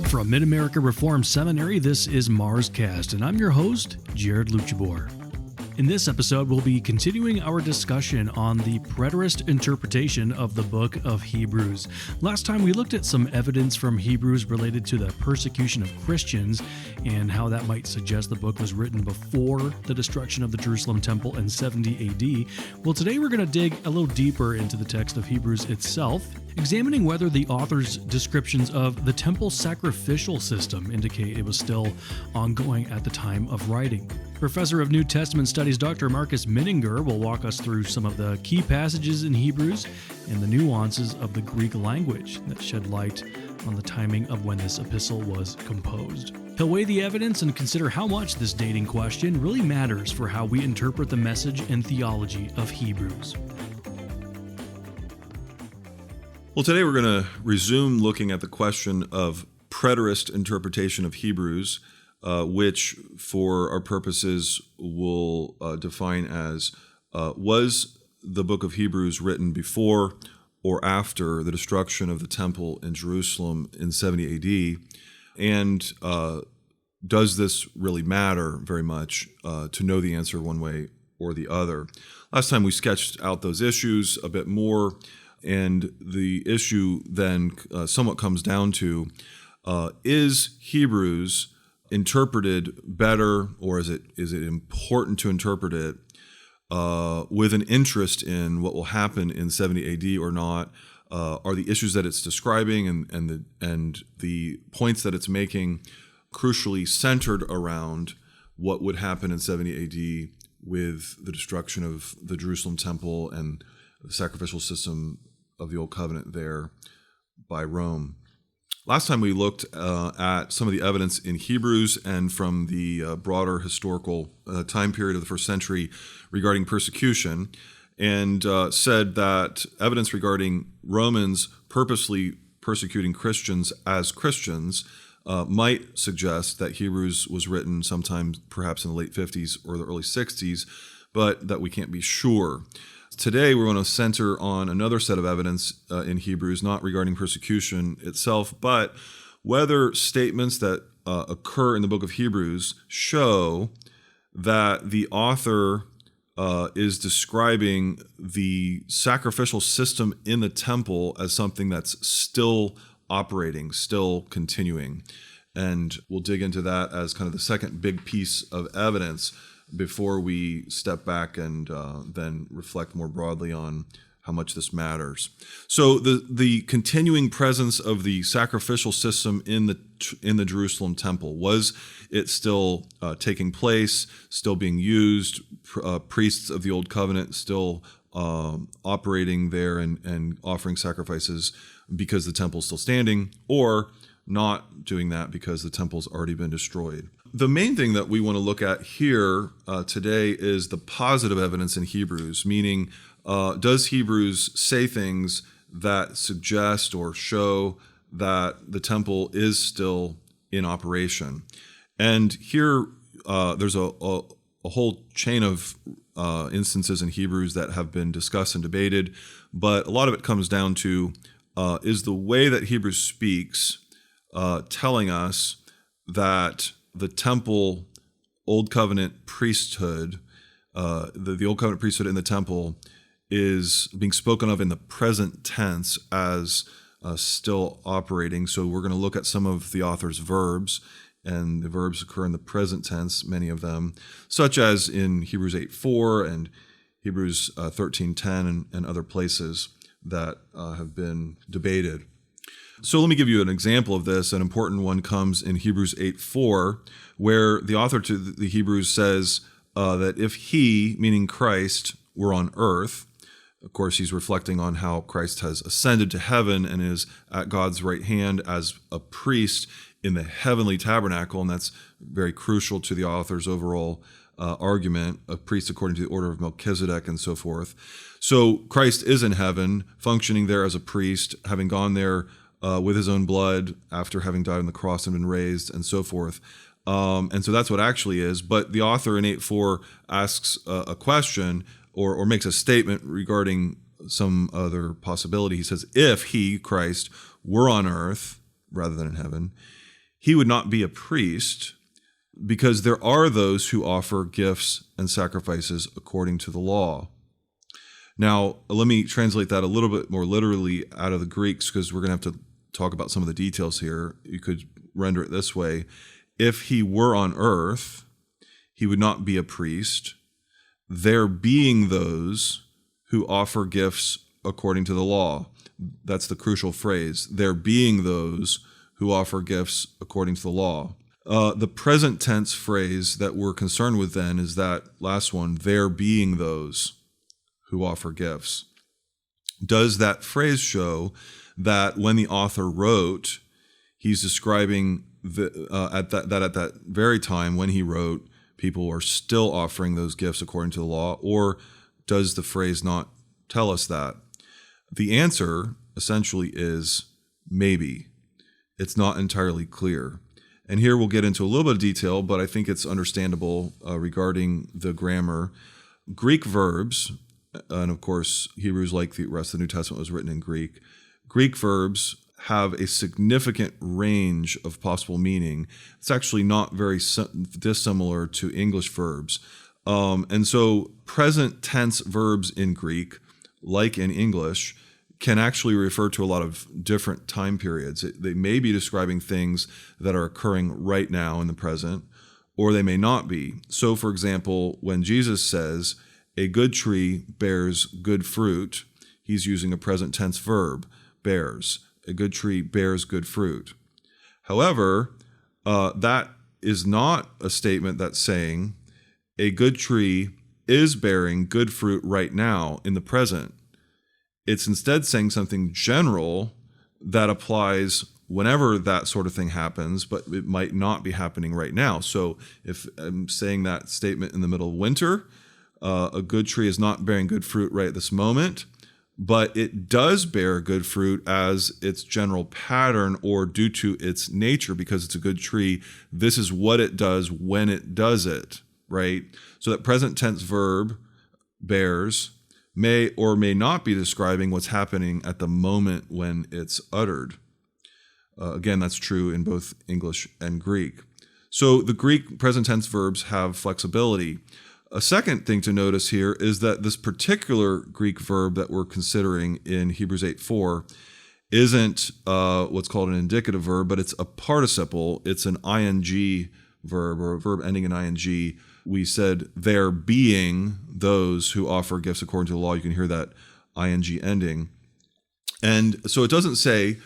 From Mid-America Reformed Seminary, this is MarsCast, and I'm your host, Jared Luchabor. In this episode, we'll be continuing our discussion on the preterist interpretation of the book of Hebrews. Last time, we looked at some evidence from Hebrews related to the persecution of Christians and how that might suggest the book was written before the destruction of the Jerusalem temple in 70 AD. Well, today we're going to dig a little deeper into the text of Hebrews itself, examining whether the author's descriptions of the temple sacrificial system indicate it was still ongoing at the time of writing. Professor of New Testament Studies Dr. Marcus Minninger will walk us through some of the key passages in Hebrews and the nuances of the Greek language that shed light on the timing of when this epistle was composed. He'll weigh the evidence and consider how much this dating question really matters for how we interpret the message and theology of Hebrews. Well, today we're going to resume looking at the question of preterist interpretation of Hebrews, which for our purposes will define as was the book of Hebrews written before or after the destruction of the temple in Jerusalem in 70 AD? And does this really matter very much to know the answer one way or the other? Last time we sketched out those issues a bit more, and the issue then somewhat comes down to, is Hebrews interpreted better, or is it important to interpret it with an interest in what will happen in 70 AD or not? Are the issues that it's describing and the points that it's making crucially centered around what would happen in 70 AD with the destruction of the Jerusalem temple and the sacrificial system of the Old Covenant there by Rome? Last time we looked at some of the evidence in Hebrews and from the broader historical time period of the first century regarding persecution, and said that evidence regarding Romans purposely persecuting Christians as Christians might suggest that Hebrews was written sometime perhaps in the late 50s or the early 60s, but that we can't be sure. Today, we're going to center on another set of evidence in Hebrews, not regarding persecution itself, but whether statements that occur in the book of Hebrews show that the author is describing the sacrificial system in the temple as something that's still operating, still continuing. And we'll dig into that as kind of the second big piece of evidence before we step back and then reflect more broadly on how much this matters. So the continuing presence of the sacrificial system in the Jerusalem temple, was it still taking place, still being used, priests of the Old Covenant still operating there and offering sacrifices because the temple's still standing, or not doing that because the temple's already been destroyed? The main thing that we want to look at here today is the positive evidence in Hebrews, meaning does Hebrews say things that suggest or show that the temple is still in operation? And here there's a whole chain of instances in Hebrews that have been discussed and debated, but a lot of it comes down to is the way that Hebrews speaks telling us that the temple Old Covenant priesthood, the Old Covenant priesthood in the temple is being spoken of in the present tense as still operating. So we're going to look at some of the author's verbs, and the verbs occur in the present tense, many of them, such as in Hebrews 8:4 and Hebrews 13:10 and other places that have been debated. So let me give you an example of this. An important one comes in Hebrews 8:4, where the author to the Hebrews says that if he, meaning Christ, were on earth, of course he's reflecting on how Christ has ascended to heaven and is at God's right hand as a priest in the heavenly tabernacle, and that's very crucial to the author's overall argument, a priest according to the order of Melchizedek and so forth. So Christ is in heaven, functioning there as a priest, having gone there with his own blood after having died on the cross and been raised and so forth. And so that's what actually is. But the author in 8:4 asks a question or makes a statement regarding some other possibility. He says, if he, Christ, were on earth rather than in heaven, he would not be a priest because there are those who offer gifts and sacrifices according to the law. Now, let me translate that a little bit more literally out of the Greeks, because we're going to have to talk about some of the details here. You could render it this way. If he were on earth, he would not be a priest, there being those who offer gifts according to the law. That's the crucial phrase. There being those who offer gifts according to the law. The present tense phrase that we're concerned with then is that last one, there being those who offer gifts. Does that phrase show that when the author wrote, he's describing at that very time when he wrote, people are still offering those gifts according to the law, or does the phrase not tell us that? The answer essentially is maybe. It's not entirely clear. And here we'll get into a little bit of detail, but I think it's understandable regarding the grammar. Greek verbs, and of course, Hebrews, like the rest of the New Testament, was written in Greek. Greek verbs have a significant range of possible meaning. It's actually not very dissimilar to English verbs. And so present tense verbs in Greek, like in English, can actually refer to a lot of different time periods. They may be describing things that are occurring right now in the present, or they may not be. So, for example, when Jesus says, a good tree bears good fruit, he's using a present tense verb, bears. A good tree bears good fruit. However, that is not a statement that's saying a good tree is bearing good fruit right now in the present. It's instead saying something general that applies whenever that sort of thing happens, but it might not be happening right now. So if I'm saying that statement in the middle of winter, a good tree is not bearing good fruit right at this moment, but it does bear good fruit as its general pattern or due to its nature, because it's a good tree. This is what it does when it does it, right? So that present tense verb, bears, may or may not be describing what's happening at the moment when it's uttered. Again, that's true in both English and Greek. So the Greek present tense verbs have flexibility. A second thing to notice here is that this particular Greek verb that we're considering in Hebrews 8:4 isn't what's called an indicative verb, but it's a participle. It's an ing verb, or a verb ending in ing. We said, there being those who offer gifts according to the law. You can hear that ing ending. And so it doesn't say,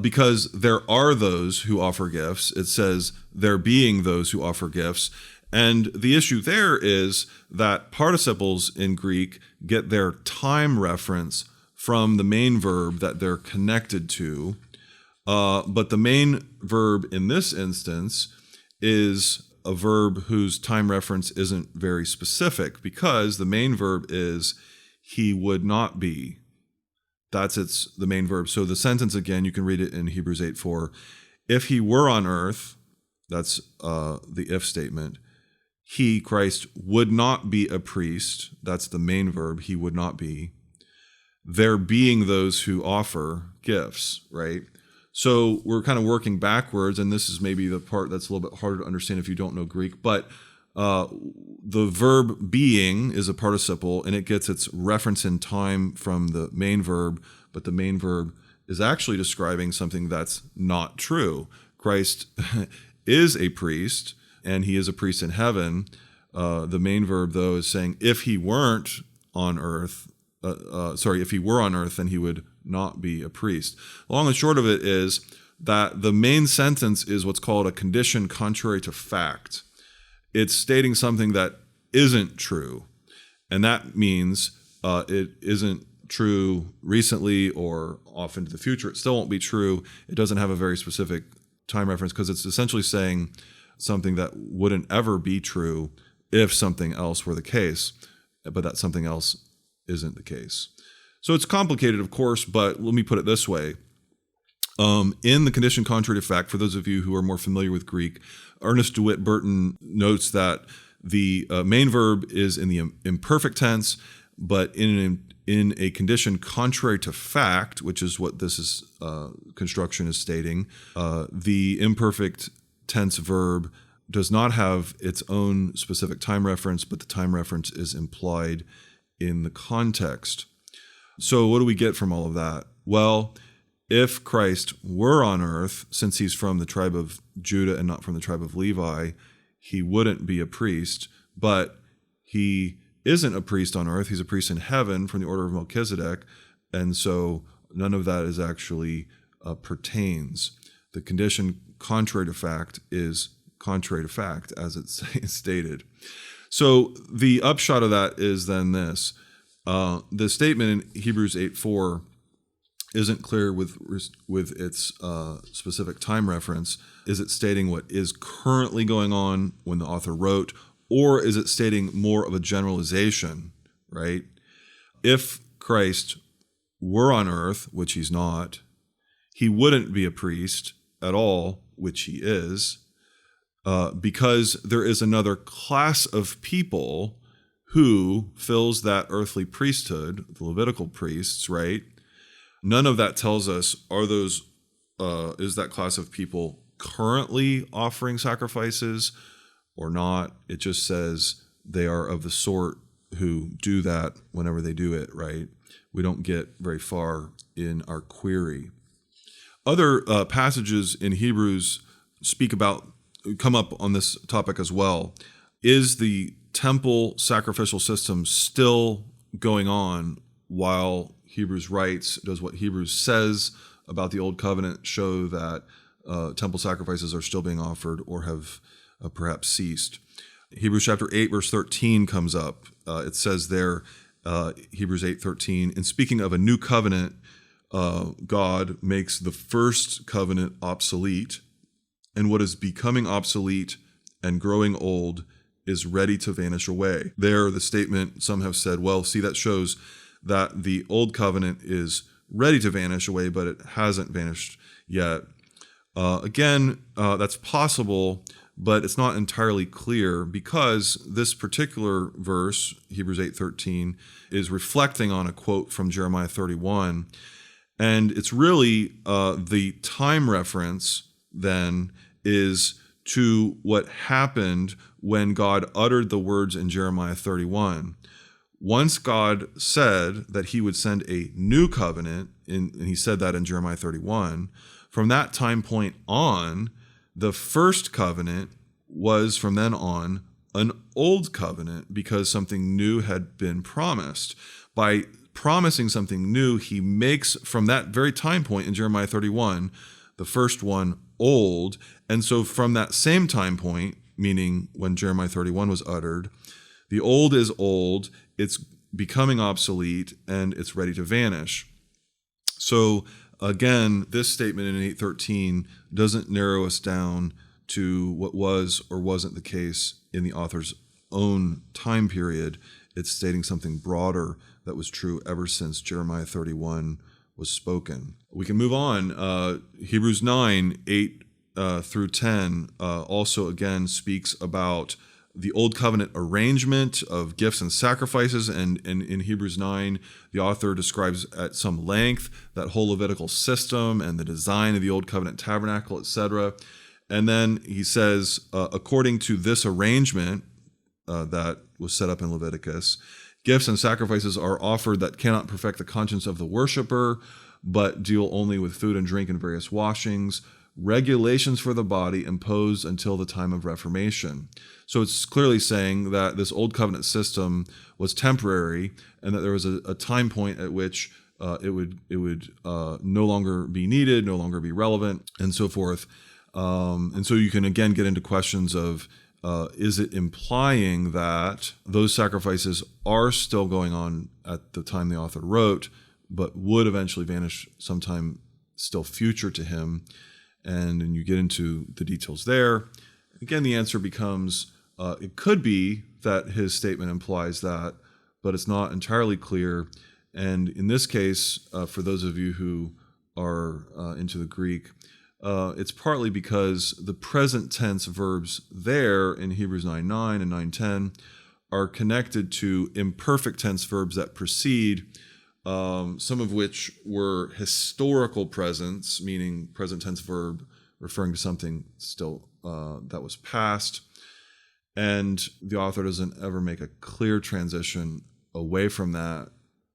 because there are those who offer gifts. It says, there being those who offer gifts. And the issue there is that participles in Greek get their time reference from the main verb that they're connected to. But the main verb in this instance is a verb whose time reference isn't very specific, because the main verb is he would not be. That's the main verb. So the sentence, again, you can read it in Hebrews 8:4. If he were on earth, that's the if statement. He, Christ, would not be a priest. That's the main verb. He would not be. There being those who offer gifts, right? So we're kind of working backwards, and this is maybe the part that's a little bit harder to understand if you don't know Greek, but the verb being is a participle, and it gets its reference in time from the main verb, but the main verb is actually describing something that's not true. Christ is a priest, and he is a priest in heaven. The main verb, though, is saying if he weren't on earth, if he were on earth, then he would not be a priest. Long and short of it is that the main sentence is what's called a condition contrary to fact. It's stating something that isn't true, and that means it isn't true recently or off into the future. It still won't be true. It doesn't have a very specific time reference, because it's essentially saying something that wouldn't ever be true if something else were the case, but that something else isn't the case. So it's complicated, of course, but let me put it this way. In the condition contrary to fact, for those of you who are more familiar with Greek, Ernest DeWitt Burton notes that the main verb is in the imperfect tense, but in a condition contrary to fact, which is what this construction is stating, the imperfect tense verb does not have its own specific time reference, but the time reference is implied in the context. So what do we get from all of that? Well, if Christ were on earth, since he's from the tribe of Judah and not from the tribe of Levi, he wouldn't be a priest, but he isn't a priest on earth. He's a priest in heaven from the order of Melchizedek, and so none of that is actually pertains. The condition contrary to fact is contrary to fact, as it's stated. So the upshot of that is then this. The statement in Hebrews 8:4 isn't clear with its specific time reference. Is it stating what is currently going on when the author wrote, or is it stating more of a generalization, right? If Christ were on earth, which he's not, he wouldn't be a priest at all, which he is, because there is another class of people who fills that earthly priesthood, the Levitical priests, right? None of that tells us is that class of people currently offering sacrifices or not. It just says they are of the sort who do that whenever they do it, right? We don't get very far in our query. Other passages in Hebrews come up on this topic as well. Is the temple sacrificial system still going on while Hebrews writes? Does what Hebrews says about the Old Covenant show that temple sacrifices are still being offered or have perhaps ceased? Hebrews chapter 8, verse 13 comes up. It says there, Hebrews 8:13, in speaking of a new covenant, God makes the first covenant obsolete, and what is becoming obsolete and growing old is ready to vanish away. There, the statement, some have said, well, see, that shows that the old covenant is ready to vanish away, but it hasn't vanished yet. Again, that's possible, but it's not entirely clear because this particular verse, Hebrews 8:13, is reflecting on a quote from Jeremiah 31. And it's really the time reference then is to what happened when God uttered the words in Jeremiah 31. Once God said that he would send a new covenant, and he said that in Jeremiah 31, from that time point on, the first covenant was from then on an old covenant because something new had been promised. By promising something new, he makes from that very time point in Jeremiah 31, the first one old. And so from that same time point, meaning when Jeremiah 31 was uttered, the old is old, it's becoming obsolete, and it's ready to vanish. So again, this statement in 8:13 doesn't narrow us down to what was or wasn't the case in the author's own time period. It's stating something broader that was true ever since Jeremiah 31 was spoken. We can move on. Hebrews 9, 8 through 10 also again speaks about the Old Covenant arrangement of gifts and sacrifices. And in Hebrews 9, the author describes at some length that whole Levitical system and the design of the Old Covenant tabernacle, etc. And then he says, according to this arrangement that was set up in Leviticus, gifts and sacrifices are offered that cannot perfect the conscience of the worshiper, but deal only with food and drink and various washings, regulations for the body imposed until the time of Reformation. So it's clearly saying that this Old Covenant system was temporary and that there was a time point at which it would no longer be needed, no longer be relevant, and so forth. And so you can again get into questions of, is it implying that those sacrifices are still going on at the time the author wrote, but would eventually vanish sometime still future to him? And then you get into the details there. Again, the answer becomes, it could be that his statement implies that, but it's not entirely clear. And in this case, for those of you who are into the Greek, it's partly because the present tense verbs there in Hebrews 9:9 and 9:10 are connected to imperfect tense verbs that precede, some of which were historical presents, meaning present tense verb referring to something still that was past. And the author doesn't ever make a clear transition away from that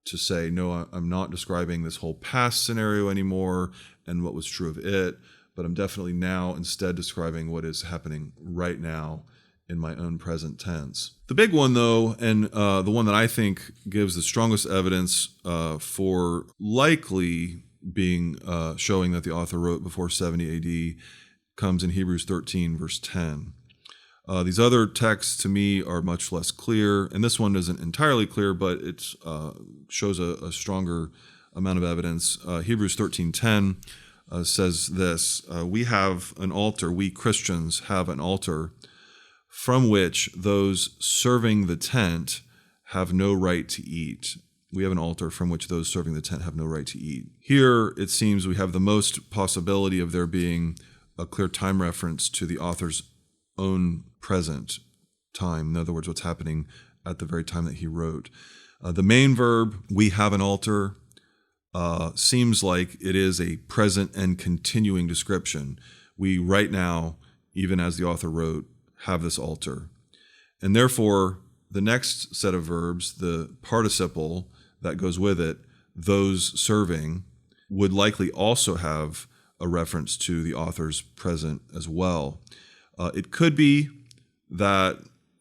to say, no, I'm not describing this whole past scenario anymore and what was true of it, but I'm definitely now instead describing what is happening right now in my own present tense. The big one, though, and the one that I think gives the strongest evidence for likely being showing that the author wrote before 70 AD comes in Hebrews 13, verse 10. These other texts to me are much less clear, and this one isn't entirely clear, but it shows a stronger amount of evidence. Hebrews 13:10 says this, we have an altar, we Christians have an altar from which those serving the tent have no right to eat. We have an altar from which those serving the tent have no right to eat. Here, it seems we have the most possibility of there being a clear time reference to the author's own present time. In other words, what's happening at the very time that he wrote. The main verb, we have an altar, seems like it is a present and continuing description. We right now, even as the author wrote, have this altar. And therefore, the next set of verbs, the participle that goes with it, those serving, would likely also have a reference to the author's present as well. It could be that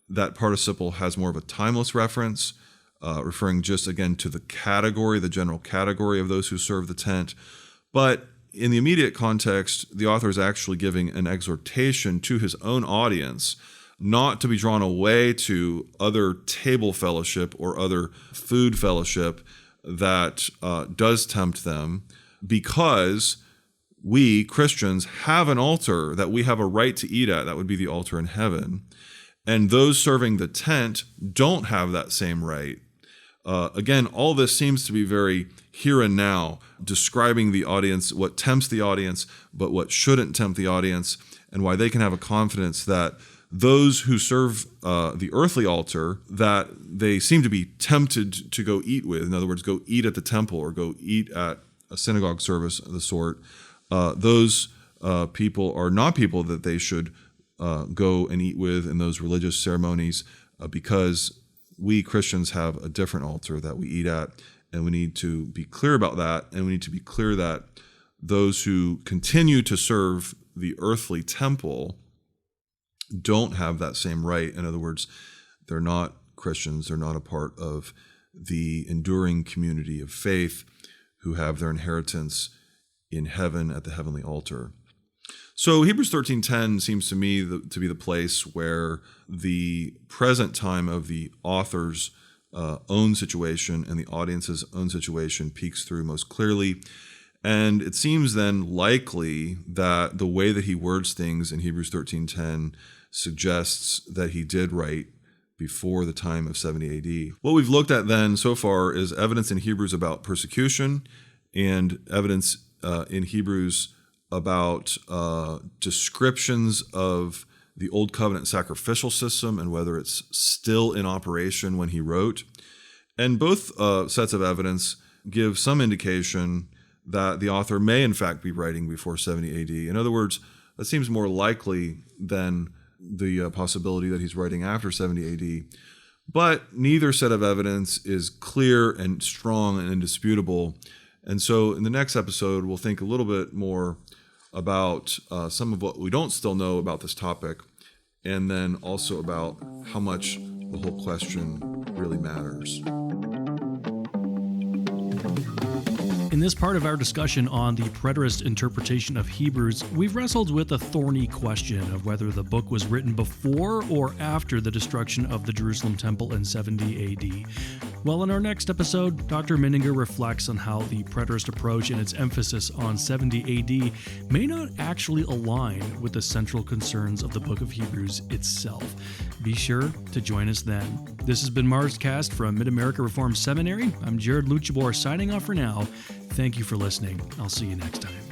that participle has more of a timeless reference, referring just again to the category, the general category of those who serve the tent. But in the immediate context, the author is actually giving an exhortation to his own audience not to be drawn away to other table fellowship or other food fellowship that does tempt them, because we, Christians, have an altar that we have a right to eat at. That would be the altar in heaven. And those serving the tent don't have that same right. Again, all this seems to be very here and now, describing the audience, what tempts the audience, but what shouldn't tempt the audience, and why they can have a confidence that those who serve the earthly altar, that they seem to be tempted to go eat with, in other words, go eat at the temple or go eat at a synagogue service of the sort, those people are not people that they should go and eat with in those religious ceremonies, because we Christians have a different altar that we eat at, and we need to be clear about that, and we need to be clear that those who continue to serve the earthly temple don't have that same right. In other words, they're not Christians, they're not a part of the enduring community of faith who have their inheritance in heaven at the heavenly altar. So Hebrews 13:10 seems to me to be the place where the present time of the author's own situation and the audience's own situation peeks through most clearly. And it seems then likely that the way that he words things in Hebrews 13:10 suggests that he did write before the time of 70 AD. What we've looked at then so far is evidence in Hebrews about persecution and evidence in Hebrews about descriptions of the Old Covenant sacrificial system and whether it's still in operation when he wrote. And both sets of evidence give some indication that the author may in fact be writing before 70 AD. In other words, that seems more likely than the possibility that he's writing after 70 AD. But neither set of evidence is clear and strong and indisputable. And so in the next episode, we'll think a little bit more about some of what we don't still know about this topic, and then also about how much the whole question really matters. In this part of our discussion on the preterist interpretation of Hebrews, we've wrestled with a thorny question of whether the book was written before or after the destruction of the Jerusalem temple in 70 AD. Well, in our next episode, Dr. Menninger reflects on how the preterist approach and its emphasis on 70 AD may not actually align with the central concerns of the book of Hebrews itself. Be sure to join us then. This has been MarsCast from Mid-America Reformed Seminary. I'm Jared Luchabor signing off for now. Thank you for listening. I'll see you next time.